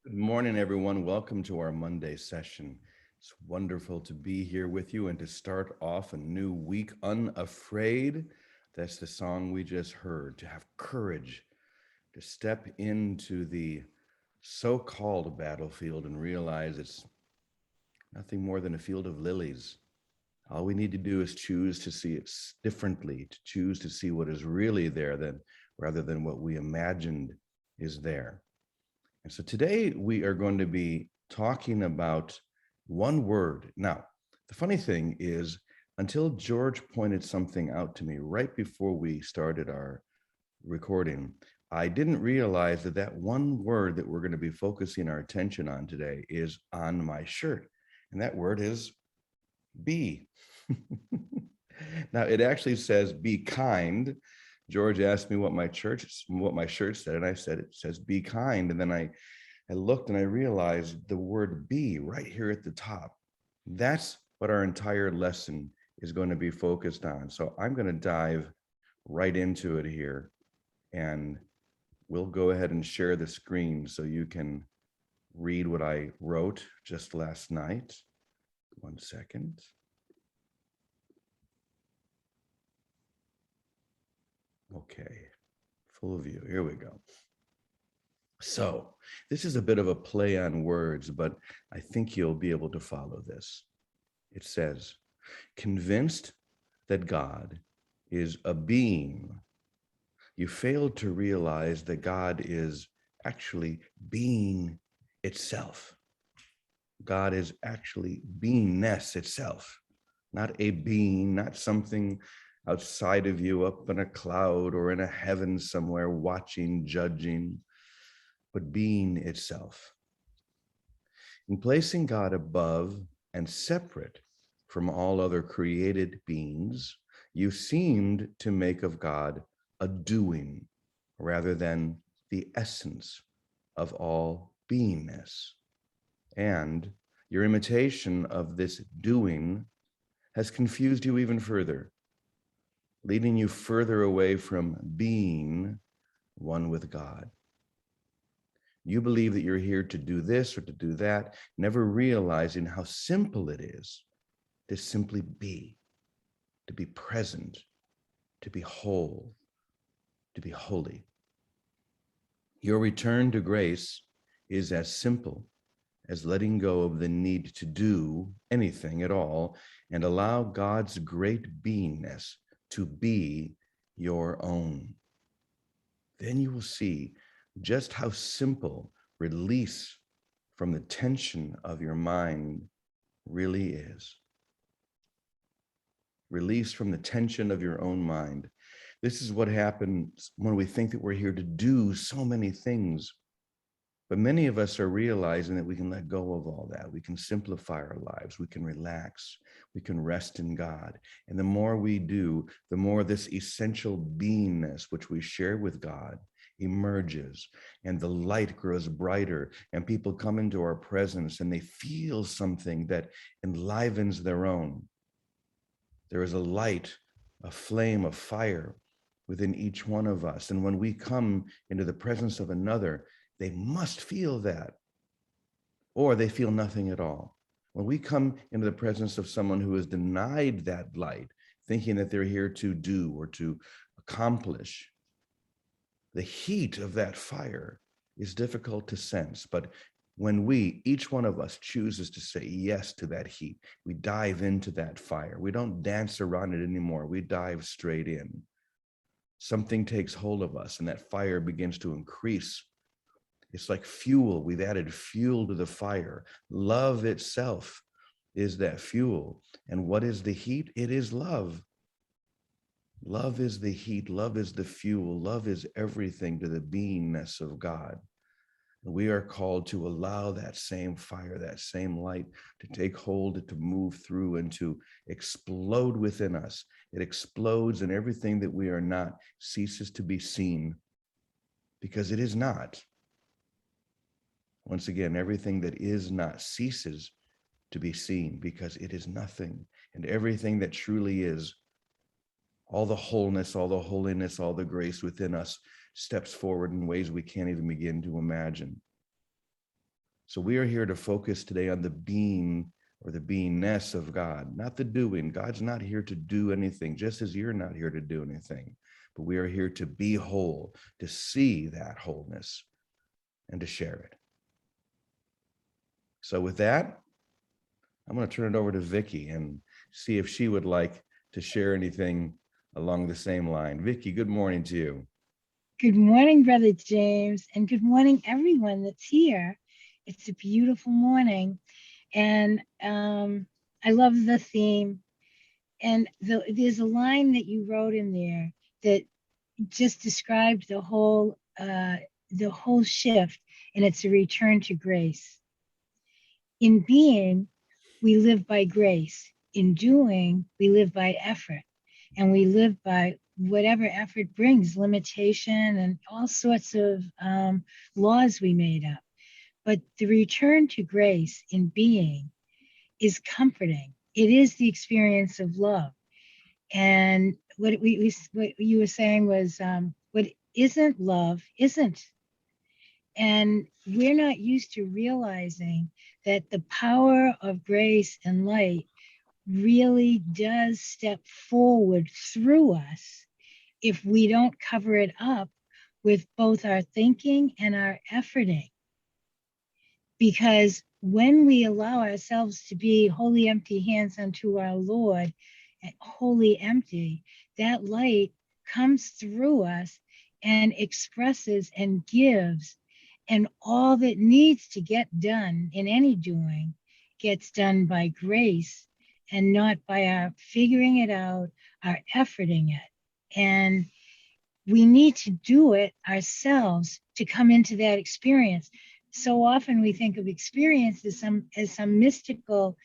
Good morning, everyone. Welcome to our Monday session. It's wonderful to be here with you and to start off a new week unafraid. That's the song we just heard. To have courage, to step into the so-called battlefield and realize it's nothing more than a field of lilies. All we need to do is choose to see it differently, to choose to see what is really there rather than what we imagined is there. And so today we are going to be talking about one word. Now, the funny thing is, until George pointed something out to me right before we started our recording, I didn't realize that one word that we're going to be focusing our attention on today is on my shirt. And that word is be. Now, it actually says be kind. George asked me what my shirt said, and I said it says be kind. And then I looked and I realized the word be right here at the top. That's what our entire lesson is going to be focused on. So I'm going to dive right into it here, and we'll go ahead and share the screen so you can read what I wrote just last night. 1 second. Okay, full view. Here we go. So this is a bit of a play on words, but I think you'll be able to follow this. It says, convinced that God is a being, you failed to realize that God is actually being itself. God is actually beingness itself, not a being, not something outside of you up in a cloud or in a heaven somewhere watching, judging, but being itself. In placing God above and separate from all other created beings, you seemed to make of God a doing rather than the essence of all beingness. And your imitation of this doing has confused you even further, leading you further away from being one with God. You believe that you're here to do this or to do that, never realizing how simple it is to simply be, to be present, to be whole, to be holy. Your return to grace is as simple as letting go of the need to do anything at all and allow God's great beingness to be your own. Then you will see just how simple release from the tension of your mind really is. Release from the tension of your own mind. This is what happens when we think that we're here to do so many things. But many of us are realizing that we can let go of all that. We can simplify our lives. We can relax. We can rest in God. And the more we do, the more this essential beingness, which we share with God, emerges, and the light grows brighter, and people come into our presence and they feel something that enlivens their own. There is a light, a flame, a fire within each one of us. And when we come into the presence of another, they must feel that, or they feel nothing at all. When we come into the presence of someone who is denied that light, thinking that they're here to do or to accomplish, the heat of that fire is difficult to sense. But when each one of us chooses to say yes to that heat, we dive into that fire. We don't dance around it anymore. We dive straight in. Something takes hold of us and that fire begins to increase. It's like fuel. We've added fuel to the fire. Love itself is that fuel. And what is the heat? It is love. Love is the heat. Love is the fuel. Love is everything to the beingness of God. We are called to allow that same fire, that same light to take hold, to move through and to explode within us. It explodes and everything that we are not ceases to be seen because it is not. Once again, everything that is not ceases to be seen because it is nothing. And everything that truly is, all the wholeness, all the holiness, all the grace within us steps forward in ways we can't even begin to imagine. So we are here to focus today on the being or the beingness of God, not the doing. God's not here to do anything, just as you're not here to do anything. But we are here to be whole, to see that wholeness, and to share it. So with that, I'm going to turn it over to Vicky and see if she would like to share anything along the same line. Vicky, good morning to you. Good morning, Brother James, and good morning, everyone that's here. It's a beautiful morning, and I love the theme. And there's a line that you wrote in there that just described the whole shift, and it's a return to grace. In being, we live by grace. In doing, we live by effort, and we live by whatever effort brings limitation and all sorts of laws we made up. But the return to grace in being is comforting. It is the experience of love. And what you were saying was what isn't love isn't. And we're not used to realizing that the power of grace and light really does step forward through us if we don't cover it up with both our thinking and our efforting. Because when we allow ourselves to be wholly empty hands unto our Lord, wholly empty, that light comes through us and expresses and gives. And all that needs to get done in any doing gets done by grace and not by our figuring it out, our efforting it. And we need to do it ourselves to come into that experience. So often we think of experience as some mystical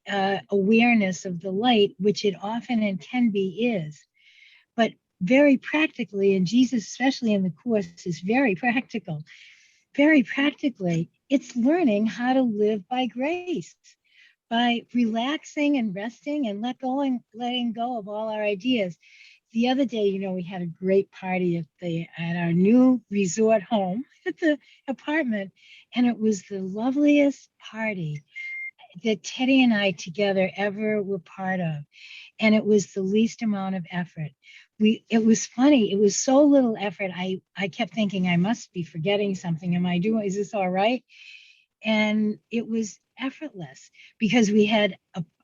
awareness of the light, which it often and can be is. But very practically, and Jesus, especially in the Course, is very practical. Very practically, it's learning how to live by grace, by relaxing and resting and letting go of all our ideas. The other day, we had a great party at our new resort home at the apartment, and it was the loveliest party that Teddy and I together ever were part of. And it was the least amount of effort. It was funny. It was so little effort. I kept thinking I must be forgetting something. Is this all right? And it was effortless because we had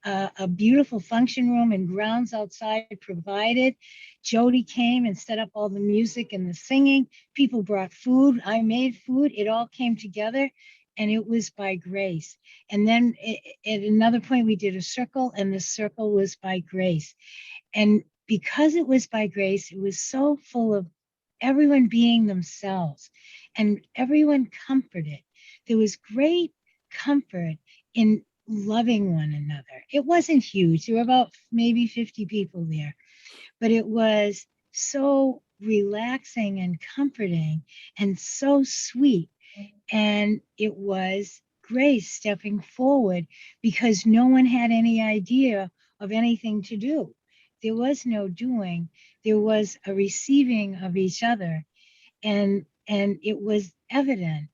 a beautiful function room and grounds outside provided. Jody came and set up all the music and the singing. People brought food. I made food. It all came together, and it was by grace. And then at another point, we did a circle, and the circle was by grace. And because it was by grace, it was so full of everyone being themselves and everyone comforted. There was great comfort in loving one another. It wasn't huge. There were about maybe 50 people there, but it was so relaxing and comforting and so sweet. And it was grace stepping forward because no one had any idea of anything to do. There was no doing. There was a receiving of each other. And it was evident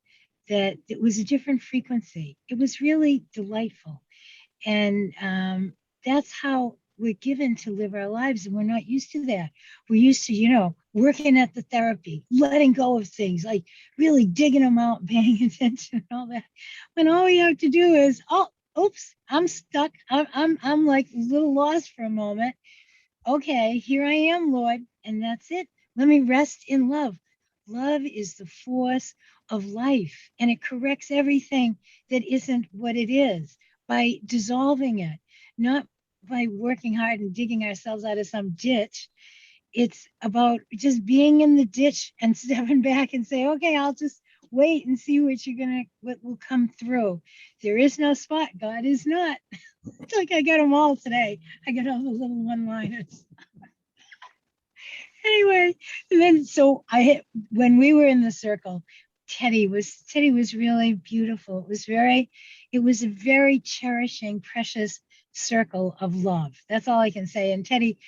that it was a different frequency. It was really delightful. And that's how we're given to live our lives. And we're not used to that. We're used to, working at the therapy, letting go of things, like really digging them out, paying attention and all that. When all we have to do is, oh, oops, I'm stuck. I'm like a little lost for a moment. Okay, here I am, Lord, and that's it. Let me rest in love. Love is the force of life, and it corrects everything that isn't what it is by dissolving it, not by working hard and digging ourselves out of some ditch. It's about just being in the ditch and stepping back and say, okay, I'll just wait and see what will come through. There is no spot. God is not. It's like I got them all today. I got all the little one-liners. Anyway, and then when we were in the circle, Teddy was really beautiful. It was a very cherishing, precious circle of love. That's all I can say. And Teddy,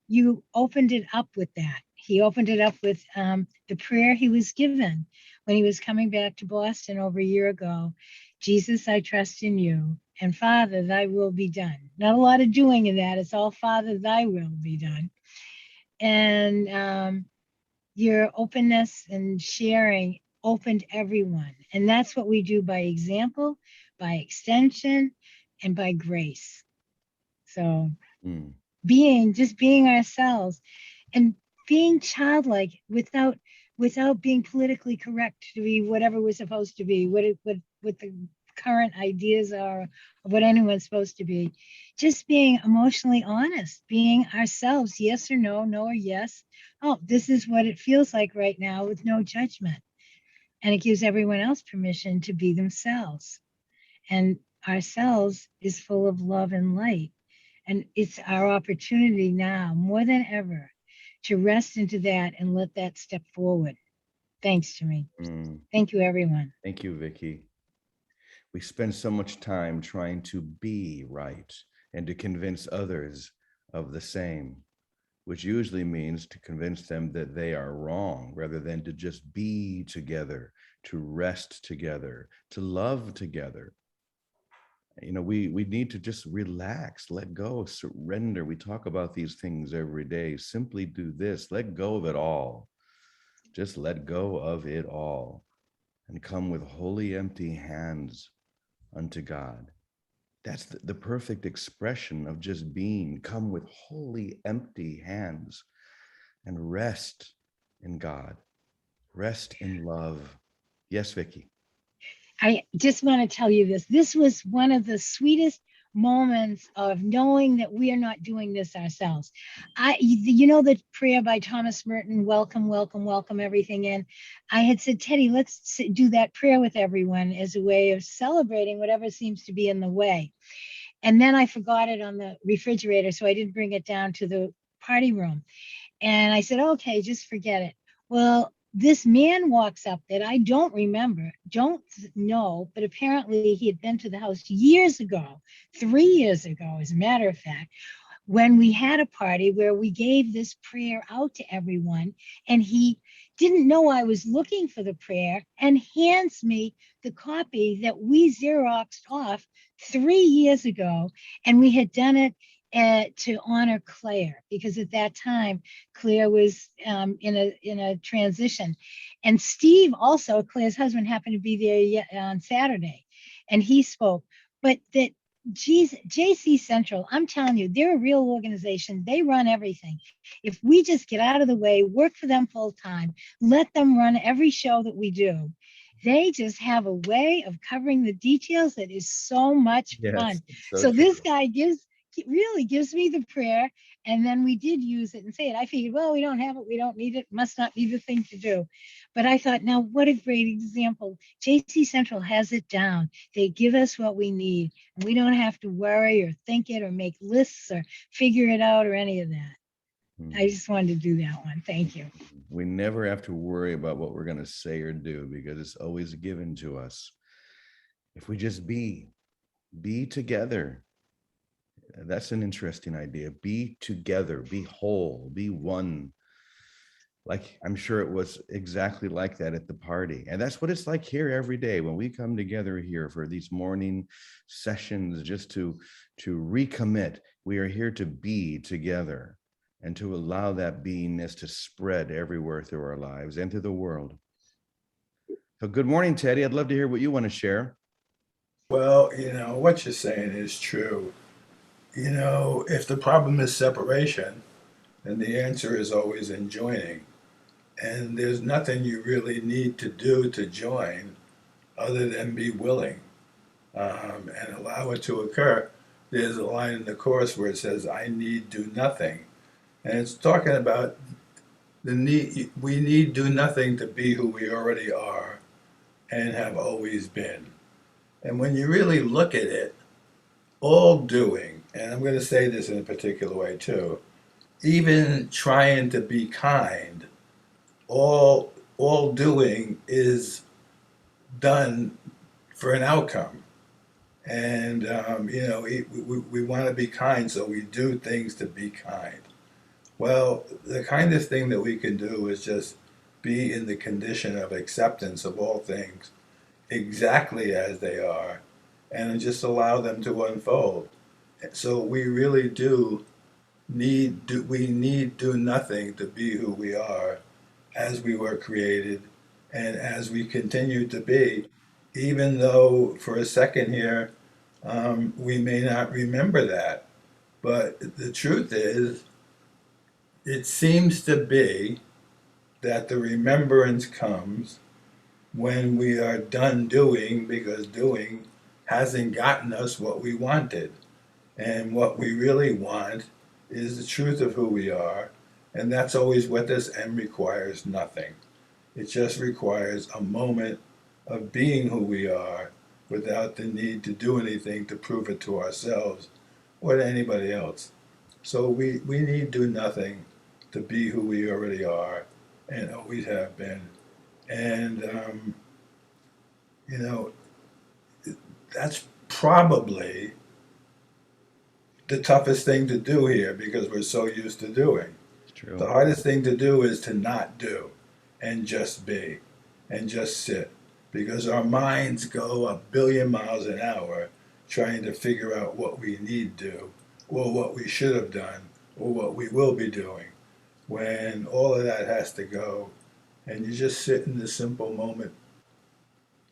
you opened it up with that. He opened it up with the prayer he was given when he was coming back to Boston over a year ago. Jesus, I trust in you. And Father, thy will be done. Not a lot of doing in that. It's all Father, thy will be done. And your openness and sharing opened everyone. And that's what we do by example, by extension, and by grace. So Mm, just being ourselves and being childlike without being politically correct to be whatever we're supposed to be, what the current ideas are of what anyone's supposed to be. Just being emotionally honest, being ourselves, yes or no, no or yes. Oh, this is what it feels like right now with no judgment. And it gives everyone else permission to be themselves. And ourselves is full of love and light. And it's our opportunity now, more than ever, to rest into that and let that step forward. Thanks to me. mm. Thank you, everyone. Thank you, Vicky. We spend so much time trying to be right and to convince others of the same, which usually means to convince them that they are wrong rather than to just be together, to rest together, to love together. We need to just relax, let go, surrender. We talk about these things every day. Simply do this, let go of it all. Just let go of it all and come with holy empty hands unto God. That's the perfect expression of just being. Come with holy empty hands and rest in God, rest in love. Yes, Vicky. I just want to tell you this. This was one of the sweetest moments of knowing that we are not doing this ourselves. You know, the prayer by Thomas Merton, welcome, welcome, welcome everything in. I had said, Teddy, let's do that prayer with everyone as a way of celebrating whatever seems to be in the way. And then I forgot it on the refrigerator, so I didn't bring it down to the party room. And I said, okay, just forget it. Well, this man walks up that I don't remember, don't know, but apparently he had been to the house years ago, 3 years ago, as a matter of fact, when we had a party where we gave this prayer out to everyone. And he didn't know I was looking for the prayer and hands me the copy that we Xeroxed off 3 years ago. And we had done it to honor Claire, because at that time Claire was in a transition, and Steve, also Claire's husband, happened to be there on Saturday, and he spoke. But that JC Central, I'm telling you, they're a real organization. They run everything. If we just get out of the way, work for them full time, let them run every show that we do, they just have a way of covering the details that is so much Yes, fun. so So true. this guy really gives me the prayer, and then we did use it and say it. I figured, well, we don't have it, we don't need it, must not be the thing to do. But I thought, now what a great example. JC Central has it down. They give us what we need, and we don't have to worry or think it or make lists or figure it out or any of that. I Mm. just wanted to do that one. Thank you. We never have to worry about what we're going to say or do because it's always given to us. If we just be together. That's an interesting idea. Be together, be whole, be one. Like I'm sure it was exactly like that at the party. And that's what it's like here every day when we come together here for these morning sessions just to recommit. We are here to be together and to allow that beingness to spread everywhere through our lives and through the world. So good morning, Teddy. I'd love to hear what you want to share. Well, what you're saying is true. If the problem is separation, then the answer is always in joining. And there's nothing you really need to do to join other than be willing and allow it to occur. There's a line in the Course where it says, I need do nothing. And it's talking about the need, we need do nothing to be who we already are and have always been. And when you really look at it, all doing, and I'm going to say this in a particular way too, even trying to be kind, all doing is done for an outcome. And we want to be kind, so we do things to be kind. Well, the kindest thing that we can do is just be in the condition of acceptance of all things exactly as they are and just allow them to unfold. So we really need do nothing to be who we are as we were created and as we continue to be, even though for a second here we may not remember that. But the truth is, it seems to be that the remembrance comes when we are done doing, because doing hasn't gotten us what we wanted. And what we really want is the truth of who we are. And that's always with us and requires nothing. It just requires a moment of being who we are without the need to do anything to prove it to ourselves or to anybody else. So we need do nothing to be who we already are and always have been. And, you know, that's probably the toughest thing to do here because we're so used to doing. It's The true. hardest thing to do is to not do and just be and just sit because our minds go a billion miles an hour trying to figure out what we need to do or what we should have done or what we will be doing when all of that has to go and you just sit in the simple moment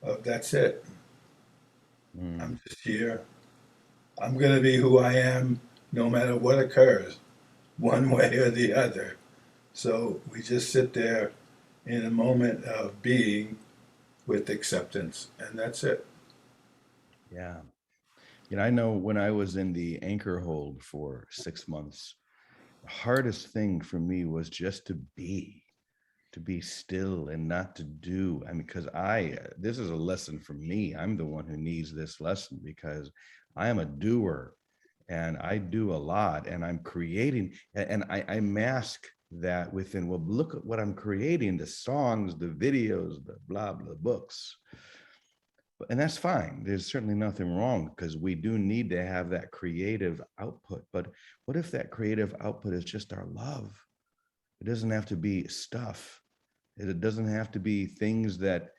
of that's it. Mm. I'm just here. I'm going to be who I am no matter what occurs, one way or the other. So we just sit there in a moment of being with acceptance, and that's it. Yeah. I know when I was in the anchor hold for 6 months, the hardest thing for me was just to be still and not to do. I mean, because this is a lesson for me. I'm the one who needs this lesson because I am a doer and I do a lot and I'm creating and I mask that within, well, look at what I'm creating, the songs, the videos, the blah, blah, books. And that's fine. There's certainly nothing wrong because we do need to have that creative output. But what if that creative output is just our love? It doesn't have to be stuff. It doesn't have to be things that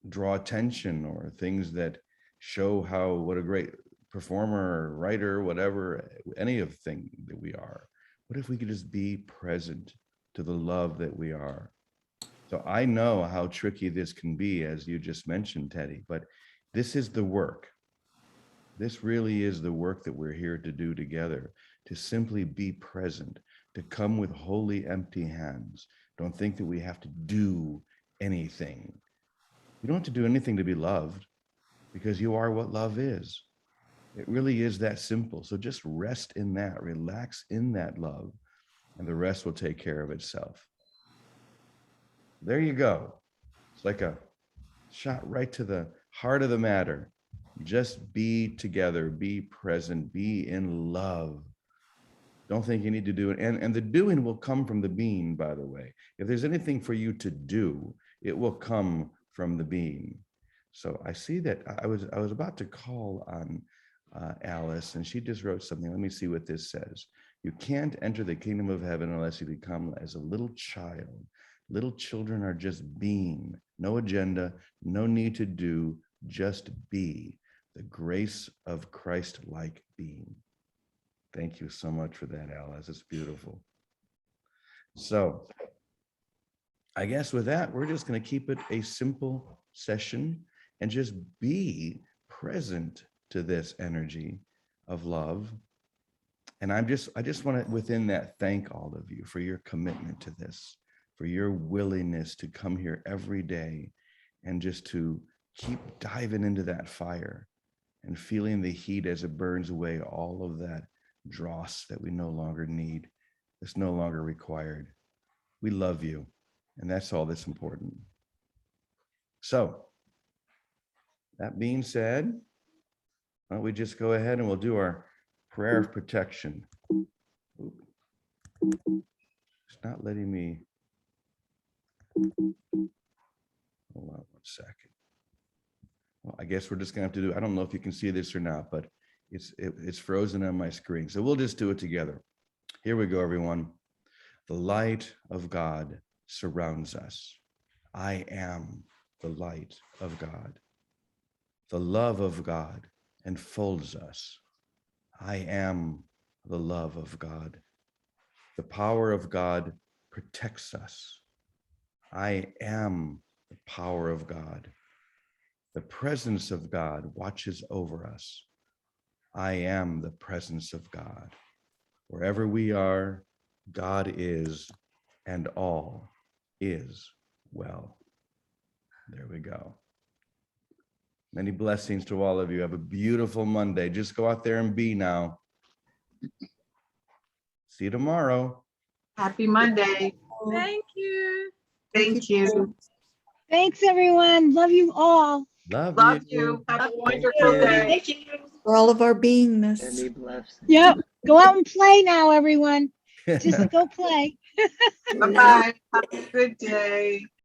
draw attention or things that show how what a great performer, writer, whatever, any of thing that we are. What if we could just be present to the love that we are? So I know how tricky this can be, as you just mentioned, Teddy, but this is the work. This really is the work that we're here to do together, to simply be present, to come with wholly empty hands. Don't think that we have to do anything. You don't have to do anything to be loved because you are what love is. It really is that simple. So just rest in that, relax in that love, and the rest will take care of itself. There you go. It's like a shot right to the heart of the matter. Just be together, be present, be in love. Don't think you need to do it. And the doing will come from the being, by the way. If there's anything for you to do, it will come from the being. So I see that I was about to call on Alice, and she just wrote something. Let me see what this says. You can't enter the kingdom of heaven unless you become as a little child. Little children are just being, no agenda, no need to do, just be the grace of Christ-like being. Thank you so much for that, Alice. It's beautiful. So I guess with that, we're just going to keep it a simple session and just be present to this energy of love. And I just want to, within that, thank all of you for your commitment to this, for your willingness to come here every day and just to keep diving into that fire and feeling the heat as it burns away all of that dross that we no longer need, that's no longer required. We love you, and that's all that's important. So, that being said, why don't we just go ahead and we'll do our prayer of protection. Oop. It's not letting me. Hold on 1 second. Well, I guess we're just gonna have to do. I don't know if you can see this or not, but it's frozen on my screen. So we'll just do it together. Here we go, everyone. The light of God surrounds us. I am the light of God. The love of God enfolds us. I am the love of God. The power of God protects us. I am the power of God. The presence of God watches over us. I am the presence of God. Wherever we are, God is, and all is well. There we go. Many blessings to all of you. Have a beautiful Monday. Just go out there and be now. See you tomorrow. Happy Monday. Thank you. Thank you. Thanks, everyone. Love you all. Love Love you. you. Have a Thank wonderful you. day. Thank you. For all of our beingness. Many blessings. Yep. Go out and play now, everyone. Just go play. Bye-bye. Have a good day.